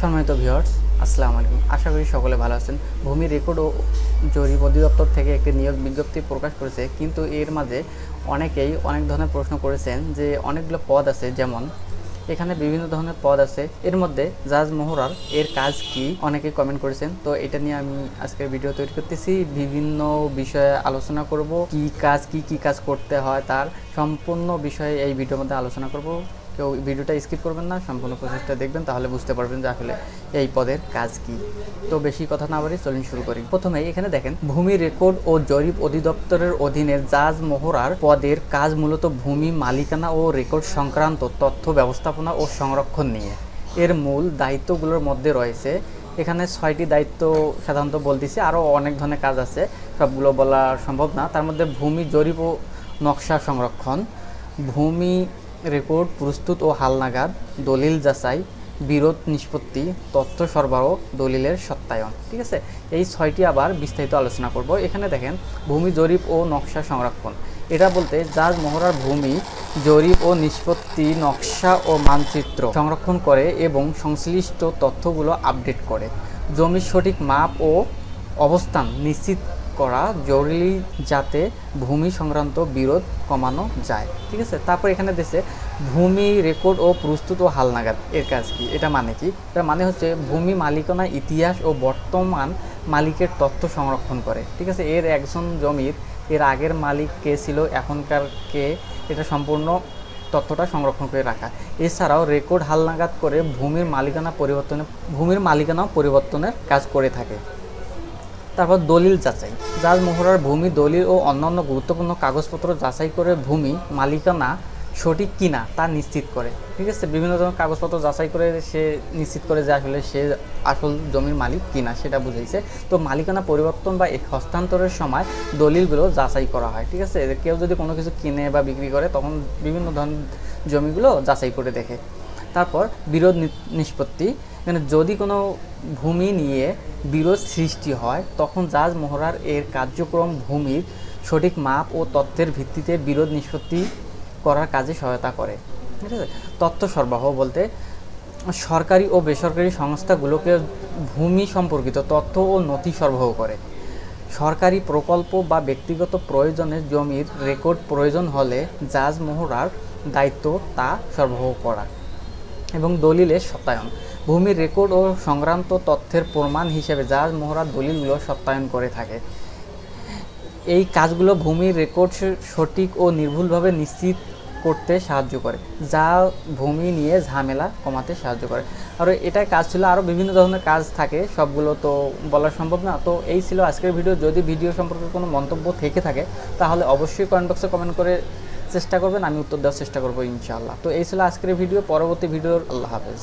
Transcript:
সম্মানিত ভিউয়ার্স, আসসালামু আলাইকুম। আশা করি সকলে ভালো আছেন। ভূমি রেকর্ড ও জরিপ অধিদপ্তর থেকে একটি নিয়োগ বিজ্ঞপ্তি প্রকাশ করেছে, কিন্তু এর মাঝে অনেকেই অনেক ধরনের প্রশ্ন করেছেন যে অনেকগুলো পদ আছে, যেমন এখানে বিভিন্ন ধরনের পদ আছে। এর মধ্যে জাজ মোহরার এর কাজ কি, অনেকেই কমেন্ট করেছেন। তো এটা নিয়ে আমি আজকের ভিডিও তৈরি করতেছি। বিভিন্ন বিষয়ে আলোচনা করব, কি কাজ করতে হয় তার সম্পূর্ণ বিষয়ে এই ভিডিওর মধ্যে আলোচনা করব। কেউ ভিডিওটা স্কিপ করবেন না, সম্পূর্ণ প্রসেসটা দেখবেন, তাহলে বুঝতে পারবেন যে আসলে এই পদের কাজ কি। তো বেশি কথা না বলি, চলুন শুরু করি। প্রথমে এখানে দেখেন, ভূমি রেকর্ড ও জরিপ অধিদপ্তরের অধীনে জাজ মোহরার পদের কাজ মূলত ভূমি মালিকানা ও রেকর্ড সংক্রান্ত তথ্য ব্যবস্থাপনা ও সংরক্ষণ নিয়ে। এর মূল দায়িত্বগুলোর মধ্যে রয়েছে, এখানে 6টি দায়িত্ব সাধারণত বলতেছি, আরও অনেক ধরনের কাজ আছে, সবগুলো বলা সম্ভব না। তার মধ্যে ভূমি জরিপ ও নকশা সংরক্ষণ, ভূমি রেকর্ড প্রস্তুত ও হালনাগাদ, দলিল যাচাই, বিরোধ নিষ্পত্তি, তথ্য সরবরাহ, দলিলের সত্যায়ন। ঠিক আছে, এই 6টি আবার বিস্তারিত আলোচনা করব। এখানে দেখেন, ভূমি জরিপ ও নকশা সংরক্ষণ, এটা বলতে জাজ মোহরার ভূমি জরিপ ও নিষ্পত্তি, নকশা ও মানচিত্র সংরক্ষণ করে এবং সংশ্লিষ্ট তথ্যগুলো আপডেট করে। জমির সঠিক মাপ ও অবস্থান নিশ্চিত করা জরুরি, যাতে ভূমি সংক্রান্ত বিরোধ কমানো যায়। ঠিক আছে, তারপর এখানে দেশে ভূমি রেকর্ড ও প্রস্তুত ও হালনাগাদ, এর কাজ কি, এটা মানে কি? এটা মানে হচ্ছে ভূমি মালিকানা ইতিহাস ও বর্তমান মালিকের তথ্য সংরক্ষণ করে। ঠিক আছে, এর একজন জমির এর আগের মালিক কে ছিল, এখনকার কে, এটা সম্পূর্ণ তথ্যটা সংরক্ষণ করে রাখা। এছাড়াও রেকর্ড হালনাগাদ করে ভূমির মালিকানা পরিবর্তনের কাজ করে থাকে। তারপর দলিল যাচাই, জাজ মোহরার ভূমি দলিল ও অন্যান্য গুরুত্বপূর্ণ কাগজপত্র যাচাই করে ভূমি মালিকানা সঠিক কিনা তা নিশ্চিত করে। ঠিক আছে, বিভিন্ন ধরনের কাগজপত্র যাচাই করে সে নিশ্চিত করে যে আসলে সে আসল জমির মালিক কিনা, সেটা বুঝাইছে। তো মালিকানা পরিবর্তন বা হস্তান্তরের সময় দলিলগুলো যাচাই করা হয়। ঠিক আছে, কেউ যদি কোনো কিছু কিনে বা বিক্রি করে, তখন বিভিন্ন ধরনের জমিগুলো যাচাই করে দেখে। তারপর বিরোধ নিষ্পত্তি, মানে যদি কোনো ভূমি নিয়ে বিরোধ সৃষ্টি হয়, তখন জাজ মোহরার এর কার্যক্রম ভূমির সঠিক মাপ ও তথ্যের ভিত্তিতে বিরোধ নিষ্পত্তি করার কাজে সহায়তা করে। ঠিক আছে, তথ্য সরবরাহ বলতে সরকারি ও বেসরকারি সংস্থাগুলোকে ভূমি সম্পর্কিত তথ্য ও নথি সরবরাহ করে। সরকারি প্রকল্প বা ব্যক্তিগত প্রয়োজনে জমির রেকর্ড প্রয়োজন হলে জাজ মোহরার দায়িত্ব তা সরবরাহ করা। এবং দলিলের সত্যায়ন, ভূমির রেকর্ড ও সংক্রান্ত তথ্যের প্রমাণ হিসেবে জাজ মোহরার দলিলগুলো সত্যায়ন করে থাকে। এই কাজগুলো ভূমির রেকর্ড সঠিক ও নির্ভুলভাবে নিশ্চিত করতে সাহায্য করে, যা ভূমি নিয়ে ঝামেলা কমাতে সাহায্য করে। আর এটাই কাজ ছিল, আরও বিভিন্ন ধরনের কাজ থাকে, সবগুলো তো বলা সম্ভব না। তো এই ছিল আজকের ভিডিও। যদি ভিডিও সম্পর্কে কোনো মন্তব্য থেকে থাকে, তাহলে অবশ্যই কমেন্ট বক্সে কমেন্ট করে চেষ্টা করবেন, আমি উত্তর দেওয়ার চেষ্টা করবো ইনশাআল্লাহ। তো এই ছিল আজকের ভিডিও। পরবর্তী ভিডিওর আল্লাহ হাফেজ।